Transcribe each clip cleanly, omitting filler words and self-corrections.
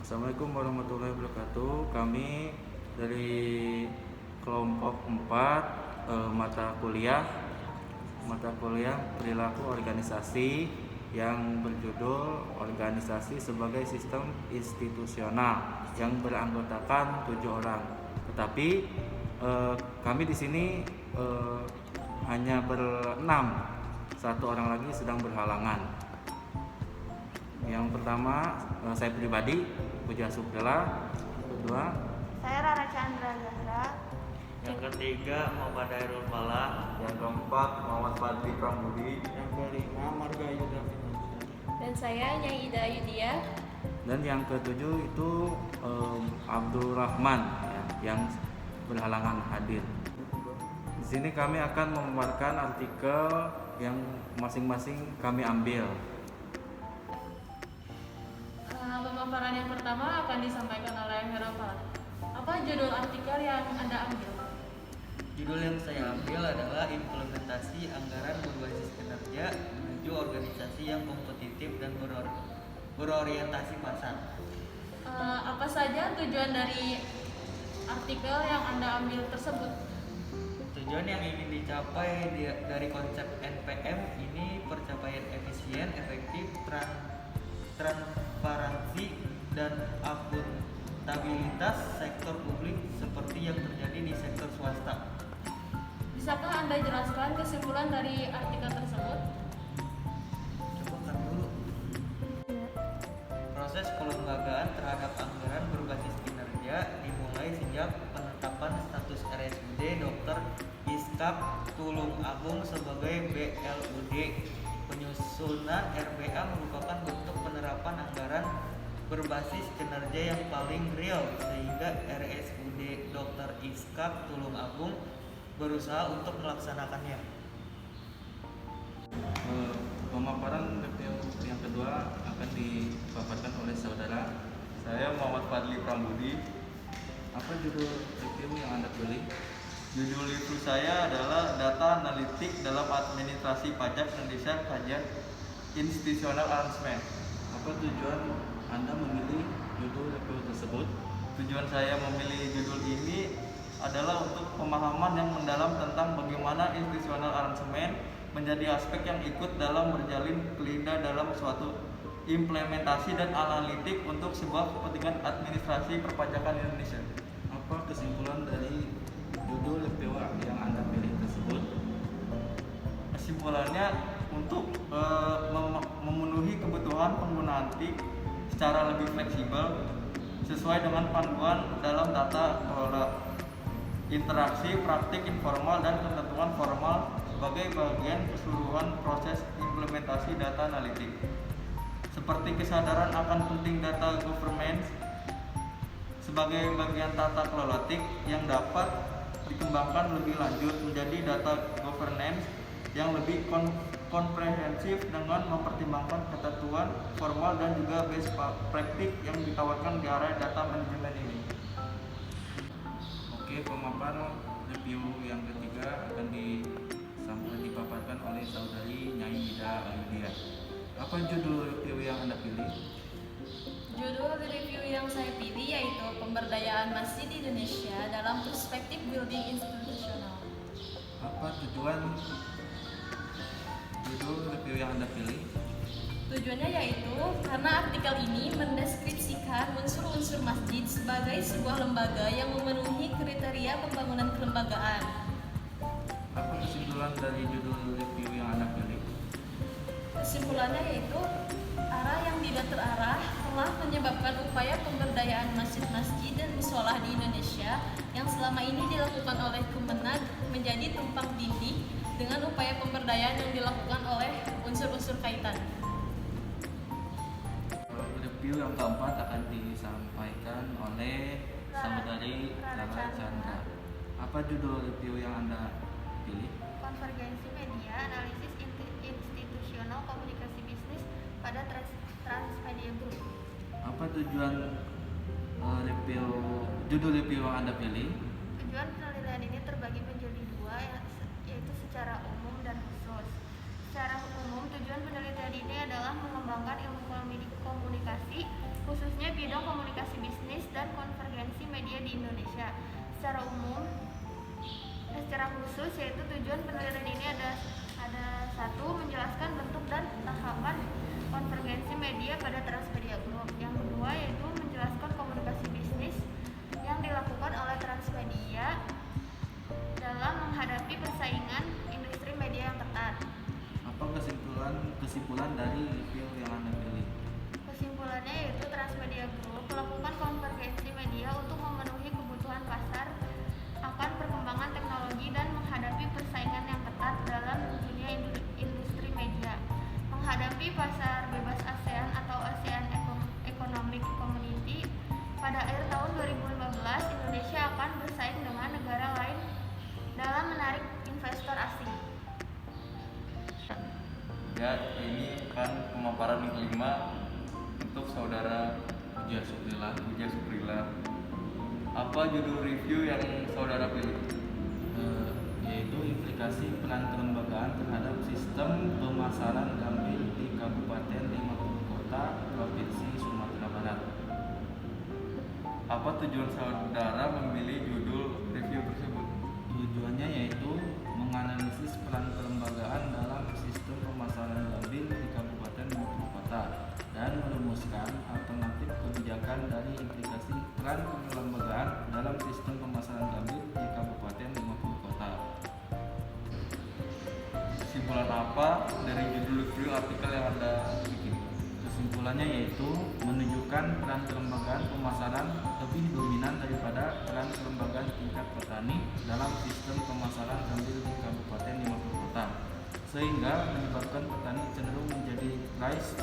Assalamualaikum warahmatullahi wabarakatuh. Kami dari kelompok 4 mata kuliah perilaku organisasi yang berjudul organisasi sebagai sistem institusional yang beranggotakan 7 orang. Tetapi kami di sini hanya berenam, satu orang lagi sedang berhalangan. Yang pertama saya pribadi, Puja Sukrila. Kedua, saya Rara Chandra Zahra. Yang ketiga Muhammad Hairul Falah. Yang keempat Muhammad Fadli Pramudi. Yang kelima Marga Yuda Finansyah. Dan saya Nyai Ida Yudia. dan yang ketujuh itu Abdul Rahman yang berhalangan hadir. Di sini kami akan memaparkan artikel yang masing-masing kami ambil. Pemaparan yang pertama akan disampaikan oleh Herafal. Apa judul artikel yang Anda ambil? Judul yang saya ambil adalah implementasi anggaran berbasis kinerja menuju organisasi yang kompetitif dan berorientasi pasar. Apa saja tujuan dari artikel yang Anda ambil tersebut? Tujuan yang ingin dicapai dari konsep NPM ini percapaian efisien, efektif, transparansi, dan akuntabilitas sektor publik seperti yang terjadi di sektor swasta. Bisakah Anda jelaskan kesimpulan dari artikel tersebut? Coba kan dulu. Proses pelembagaan terhadap anggaran berbasis kinerja dimulai sejak penetapan status RSUD Dr. Iskak Tulung Agung sebagai BLUD. Penyusunan RBA merupakan bentuk penerapan anggaran berbasis kinerja yang paling real, sehingga RSUD Dr. Iskak Tulung Agung berusaha untuk melaksanakannya. Pemaparan review yang kedua akan dipaparkan oleh saudara. Saya Muhammad Fadli Pramudi. Apa judul review yang Anda pilih? Judul itu saya adalah Data Analitik dalam Administrasi Pajak Indonesia Kajian Institutional Arrangement. Apa tujuan Anda memilih judul review tersebut? Tujuan saya memilih judul ini adalah untuk pemahaman yang mendalam tentang bagaimana institutional arrangement menjadi aspek yang ikut dalam berjalin lidah dalam suatu implementasi dan analitik untuk sebuah kepentingan administrasi perpajakan Indonesia. Apa kesimpulan dari judul review yang Anda pilih tersebut? Kesimpulannya untuk memenuhi kebutuhan pengguna TIK secara lebih fleksibel sesuai dengan panduan dalam tata kelola interaksi, praktik informal, dan ketentuan formal sebagai bagian keseluruhan proses implementasi data analitik. Seperti kesadaran akan penting data governance sebagai bagian tata kelola TIK yang dapat dikembangkan lebih lanjut menjadi data governance yang lebih komprehensif dengan mempertimbangkan ketentuan formal dan juga best practice yang ditawarkan di area data manajemen ini. Oke, pemaparan review yang ketiga akan dipaparkan oleh saudari Nyai Ida Yudia. Apa judul review yang Anda pilih? Judul review yang saya pilih yaitu Pemberdayaan Masjid Indonesia dalam Perspektif Building Institusional. Apa tujuan judul review yang Anda pilih? Tujuannya yaitu karena artikel ini mendeskripsikan unsur-unsur masjid sebagai sebuah lembaga yang memenuhi kriteria pembangunan kelembagaan. Apa kesimpulan dari judul review yang Anda pilih? Kesimpulannya yaitu arah yang tidak terarah telah menyebabkan upaya pemberdayaan masjid-masjid dan musholah di Indonesia yang selama ini dilakukan oleh Kemenag menjadi tumpang tindih dengan upaya pemberdayaan yang dilakukan oleh unsur-unsur kaitan. Review yang keempat akan disampaikan oleh saudari Rara Chandra. Apa judul review yang Anda pilih? Konvergensi media, analisis institusional komunikasi bisnis pada Transmedia Group. Apa tujuan judul review yang Anda pilih? Tujuan penelitian ini terbagi menjadi dua, yaitu secara umum dan khusus. Secara umum, tujuan penelitian ini adalah mengembangkan ilmu komunikasi, khususnya bidang komunikasi dan konvergensi media di Indonesia. Secara umum, secara khusus yaitu tujuan penelitian ini ada satu, menjelaskan bentuk dan tahapan konvergensi media pada Transmedia Group. Yang kedua yaitu menjelaskan komunikasi bisnis yang dilakukan oleh Transmedia dalam menghadapi persaingan industri media yang ketat. Apa kesimpulan dari review yang Anda pilih? Kesimpulannya yaitu Transmedia Group melakukan konvergensi media untuk memenuhi kebutuhan pasar akan perkembangan teknologi dan menghadapi persaingan yang ketat dalam dunia industri media. Menghadapi pasar bebas ASEAN atau ASEAN Economic Community, pada akhir tahun 2015 Indonesia akan bersaing dengan negara lain dalam menarik investor asing. Ya, ini kan pemaparan yang kelima untuk saudara Puja Suprila. Puja Suprila. Apa judul review yang saudara pilih? Yaitu implikasi peran kelembagaan terhadap sistem pemasaran gambir di Kabupaten 50 Kota Provinsi Sumatera Barat. Apa tujuan saudara memilih judul review tersebut? Tujuannya yaitu menganalisis peran kelembagaan dalam sistem pemasaran gambir di Kabupaten 50 Kota dan merumuskan alternatif kebijakan dari implikasi peran kelembagaan dalam sistem pemasaran gambir di Kabupaten 50 Kota. Kesimpulan apa dari judul review artikel yang Anda bikin? Kesimpulannya yaitu menunjukkan peran kelembagaan pemasaran lebih dominan daripada peran kelembagaan tingkat petani dalam sistem pemasaran gambir di Kabupaten 50 Kota, sehingga menyebabkan petani cenderung menjadi price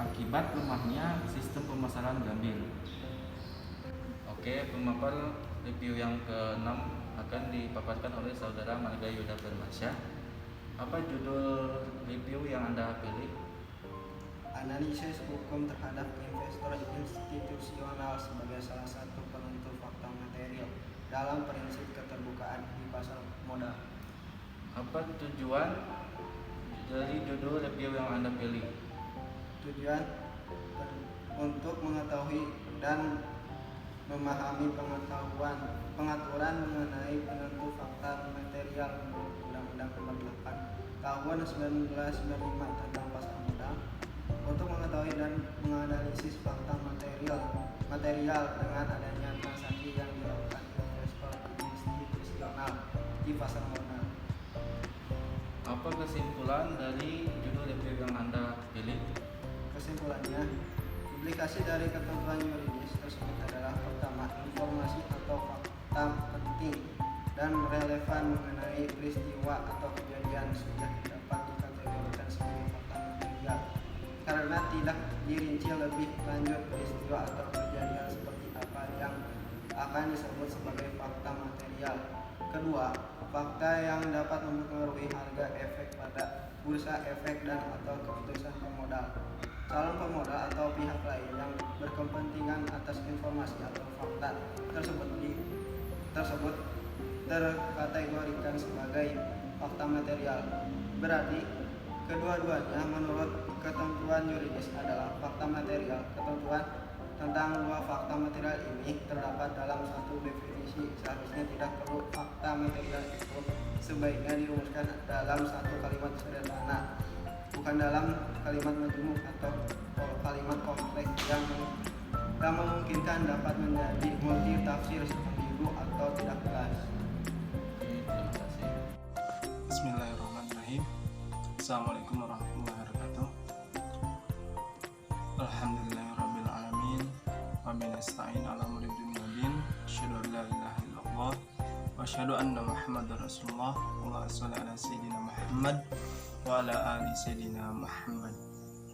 akibat lemahnya sistem pemasaran gambir. Oke, pemapar review yang ke-6 akan dipaparkan oleh saudara Marga Yuda Firmansyah. Apa judul review yang Anda pilih? Analisis hukum terhadap investor institusional sebagai salah satu penentu fakta material dalam prinsip keterbukaan di pasar modal. Apa tujuan dari judul review yang Anda pilih? Tujuan untuk mengetahui dan memahami pengaturan mengenai penentu fakta material menurut Undang-Undang Nomor 8 Tahun 1995 tentang pasar modal, untuk mengetahui dan menganalisis fakta material dengan adanya transaksi yang dilakukan investor institusional di pasar modal. Apa kesimpulan dari judul review yang Anda pilih? Kesimpulannya, implikasi dari ketentuan yuridis tersebut adalah pertama, informasi atau fakta penting dan relevan mengenai peristiwa atau kejadian sudah dapat dikategorikan sebagai fakta material karena tidak dirinci lebih lanjut peristiwa atau kejadian seperti apa yang akan disebut sebagai fakta material. Kedua, fakta yang dapat mempengaruhi harga efek pada bursa efek dan atau keputusan pemodal. Calon pemodal atau pihak lain yang berkepentingan atas informasi atau fakta tersebut terkategorikan sebagai fakta material. Berarti kedua-duanya menurut ketentuan yuridis adalah fakta material. Ketentuan tentang dua fakta material ini terdapat dalam satu definisi. Seharusnya tidak perlu fakta material itu sebaiknya dirumuskan dalam satu kalimat sederhana, bukan dalam kalimat majemuk atau kalimat kompleks yang memungkinkan dapat menjadi multi tafsir ambigu atau tidak jelas. Terima kasih. Bismillahirrahmanirrahim. Assalamualaikum warahmatullahi wabarakatuh. Alhamdulillahirabbil alamin. Wa binasta'in ala umuri dunya waddin. Asyhadu an la ilaha illallah wa asyhadu anna Muhammadar Rasulullah. Allahumma shalli ala sayyidina Muhammad wa ala ali sayyidina Muhammad.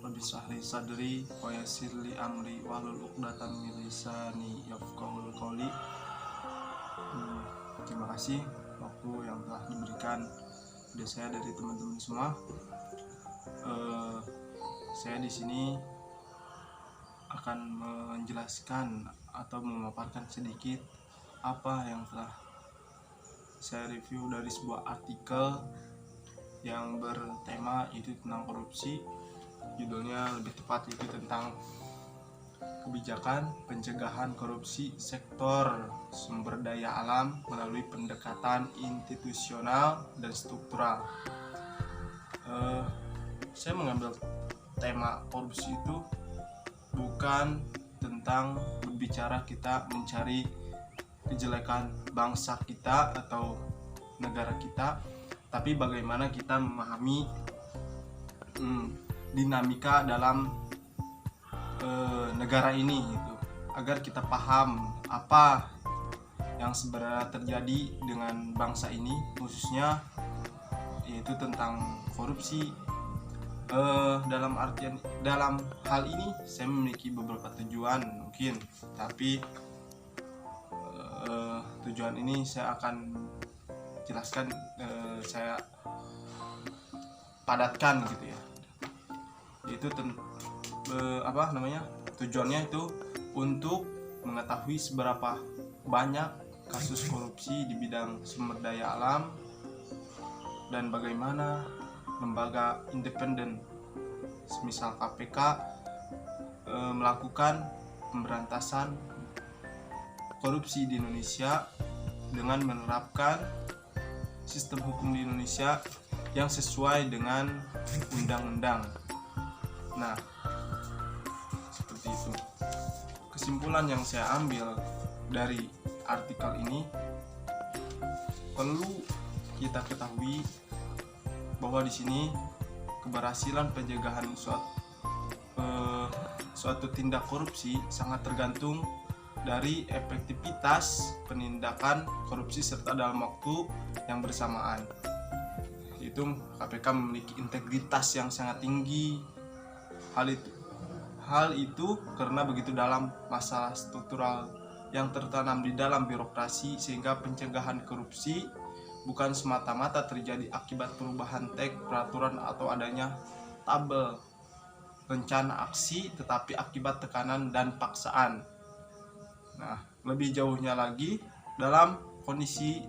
Rabbi shrah li sadri wa yassir li amri wahlul 'uqdatam min lisani yafqahul qawli. Terima kasih waktu yang telah diberikan kepada saya dari teman-teman semua. Saya di sini akan menjelaskan atau memaparkan sedikit apa yang telah saya review dari sebuah artikel yang bertema itu tentang korupsi. Judulnya lebih tepat itu tentang kebijakan pencegahan korupsi sektor sumber daya alam melalui pendekatan institusional dan struktural. Saya mengambil tema korupsi itu bukan tentang berbicara kita mencari kejelekan bangsa kita atau negara kita, tapi bagaimana kita memahami dinamika dalam negara ini gitu, agar kita paham apa yang sebenarnya terjadi dengan bangsa ini, khususnya yaitu tentang korupsi. Dalam hal ini saya memiliki beberapa tujuan mungkin, tapi tujuan ini saya akan jelaskan, saya padatkan gitu ya. Itu tujuannya itu untuk mengetahui seberapa banyak kasus korupsi di bidang sumber daya alam dan bagaimana lembaga independen semisal KPK melakukan pemberantasan korupsi di Indonesia dengan menerapkan sistem hukum di Indonesia yang sesuai dengan undang-undang. Nah, seperti itu. Kesimpulan yang saya ambil dari artikel ini, perlu kita ketahui bahwa di sini keberhasilan pencegahan suatu tindak korupsi sangat tergantung dari efektivitas penindakan korupsi serta dalam waktu yang bersamaan. Itu KPK memiliki integritas yang sangat tinggi. Hal itu karena begitu dalam masalah struktural yang tertanam di dalam birokrasi, sehingga pencegahan korupsi bukan semata-mata terjadi akibat perubahan teks, peraturan atau adanya tabel rencana aksi, tetapi akibat tekanan dan paksaan. Nah, lebih jauhnya lagi, dalam kondisi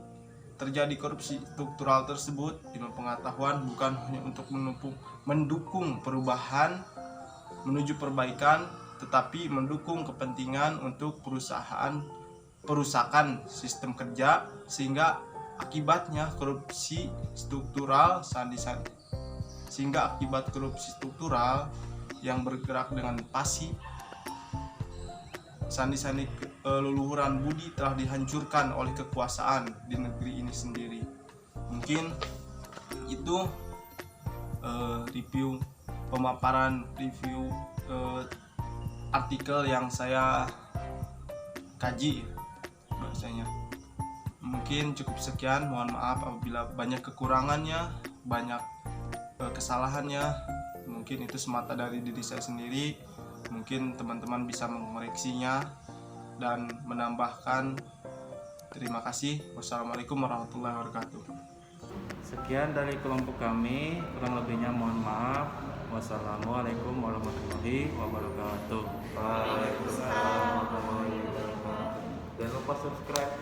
terjadi korupsi struktural tersebut, ilmu pengetahuan bukan hanya untuk mendukung perubahan menuju perbaikan, tetapi mendukung kepentingan untuk perusakan sistem kerja, sehingga akibat korupsi struktural yang bergerak dengan pasif, sandi-sandi leluhuran budi telah dihancurkan oleh kekuasaan di negeri ini sendiri. Mungkin itu review artikel yang saya kaji bahasanya. Mungkin cukup sekian, mohon maaf apabila banyak kekurangannya, banyak kesalahannya. Mungkin itu semata dari diri saya sendiri. Mungkin teman-teman bisa mengoreksinya dan menambahkan. Terima kasih. Wassalamualaikum warahmatullahi wabarakatuh. Sekian dari kelompok kami, kurang lebihnya mohon maaf. Wassalamualaikum warahmatullahi wabarakatuh. Waalaikumsalam warahmatullahi wabarakatuh. Jangan lupa subscribe.